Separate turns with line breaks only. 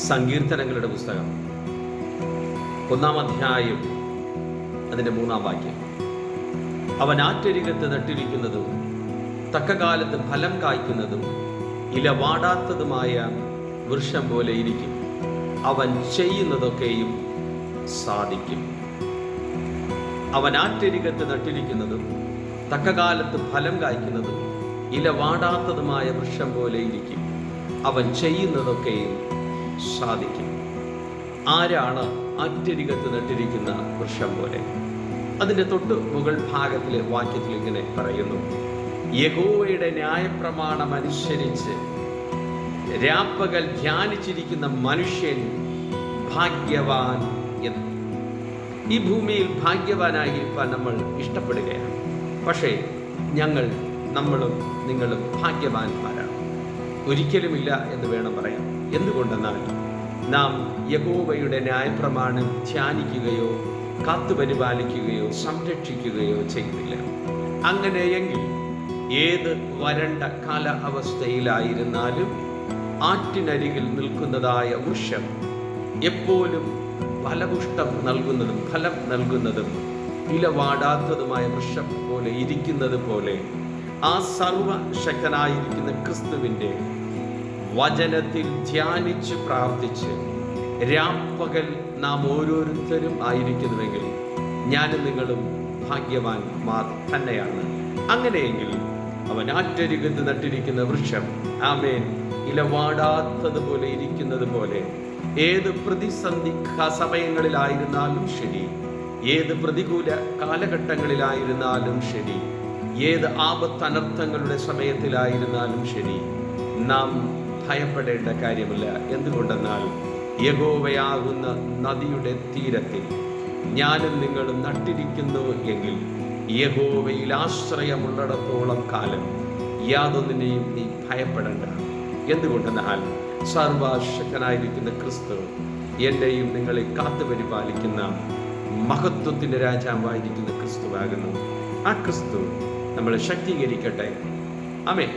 സങ്കീർത്തനങ്ങളുടെ പുസ്തകം 1-ാം അധ്യായം അതിൻ്റെ 3-ാം വാക്യം. അവൻ ആറ്റരികത്ത് നട്ടിരിക്കുന്നതും തക്കകാലത്ത് ഫലം കായ്ക്കുന്നതും ഇല വാടാത്തതുമായ വൃക്ഷം പോലെ ഇരിക്കും. അവൻ ചെയ്യുന്നതൊക്കെയും സാധിക്കും. അവൻ ആറ്റരികത്ത് നട്ടിരിക്കുന്നതും തക്കകാലത്ത് ഫലം കായ്ക്കുന്നതും ഇല വാടാത്തതുമായ വൃക്ഷം പോലെ ഇരിക്കും. അവൻ ചെയ്യുന്നതൊക്കെയും സാധിക്കും. ആരാണ് ആറ്റരികത്ത് നട്ടിരിക്കുന്ന വൃക്ഷം പോലെ? അതിൻ്റെ തൊട്ട് മുകൾ ഭാഗത്തിലെ വാക്യത്തിൽ ഇങ്ങനെ പറയുന്നു: യഹോവയുടെ ന്യായപ്രമാണം അനുസരിച്ച് രാപ്പകൽ ധ്യാനിച്ചിരിക്കുന്ന മനുഷ്യൻ ഭാഗ്യവാൻ എന്ന്. ഈ ഭൂമിയിൽ ഭാഗ്യവാനായിരിക്കാൻ നമ്മൾ ഇഷ്ടപ്പെടുകയാണ്. പക്ഷേ നമ്മളും നിങ്ങളും ഭാഗ്യവാന്മാരാണ്. ഒരിക്കലുമില്ല എന്ന് വേണം പറയാൻ. എന്തുകൊണ്ടെന്നാൽ നാം യഹോവയുടെ ന്യായപ്രമാണം ധ്യാനിക്കുകയോ കാത്തുപരിപാലിക്കുകയോ സംരക്ഷിക്കുകയോ ചെയ്യുന്നില്ല. അങ്ങനെയെങ്കിൽ ഏത് വരണ്ട കാലാവസ്ഥയിലായിരുന്നാലും ആറ്റിനരികിൽ നിൽക്കുന്നതായ വൃക്ഷം എപ്പോഴും ഫലപുഷ്ടം നൽകുന്നതും ഫലം നൽകുന്നതും ഇല വാടാത്തതുമായ വൃക്ഷം പോലെ ഇരിക്കുന്നത് പോലെ ആ സർവശക്തനായിരിക്കുന്ന ക്രിസ്തുവിൻ്റെ വചനത്തിൽ ധ്യാനിച്ച് പ്രാർത്ഥിച്ച് രാപ്പകൽ നാം ഓരോരുത്തരും ആയിരിക്കുന്നുവെങ്കിൽ ഞാനും നിങ്ങളും ഭാഗ്യവാന്മാർ തന്നെയാണ്. അങ്ങനെയെങ്കിൽ അവൻ ആറ്റരികത്ത് നട്ടിരിക്കുന്ന വൃക്ഷം, ആമേൻ, ഇല വാടാത്തതുപോലെ ഇരിക്കുന്നത് പോലെ ഏത് പ്രതിസന്ധി സമയങ്ങളിലായിരുന്നാലും ശരി, ഏത് പ്രതികൂല കാലഘട്ടങ്ങളിലായിരുന്നാലും ശരി, ഏത് ആപത്തനർത്ഥങ്ങളുടെ സമയത്തിലായിരുന്നാലും ശരി, നാം ഭയപ്പെടേണ്ട കാര്യമില്ല. എന്തുകൊണ്ടെന്നാൽ യഹോവയാകുന്ന നദിയുടെ തീരത്തിൽ ഞാനും നിങ്ങളും നട്ടിരിക്കുന്നു എങ്കിൽ യഹോവയിൽ ആശ്രയമുള്ളിടത്തോളം കാലം യാതൊന്നിനെയും നീ ഭയപ്പെടേണ്ട. എന്തുകൊണ്ടെന്നാൽ സർവശക്തനായിരിക്കുന്ന ക്രിസ്തു എന്നെയും നിങ്ങളെ കാത്തുപരിപാലിക്കുന്ന മഹത്വത്തിൻ്റെ രാജാവായിരിക്കുന്ന ക്രിസ്തുവാകുന്നു. ആ ക്രിസ്തു നമ്മളെ ശക്തീകരിക്കട്ടെ. ആമേൻ.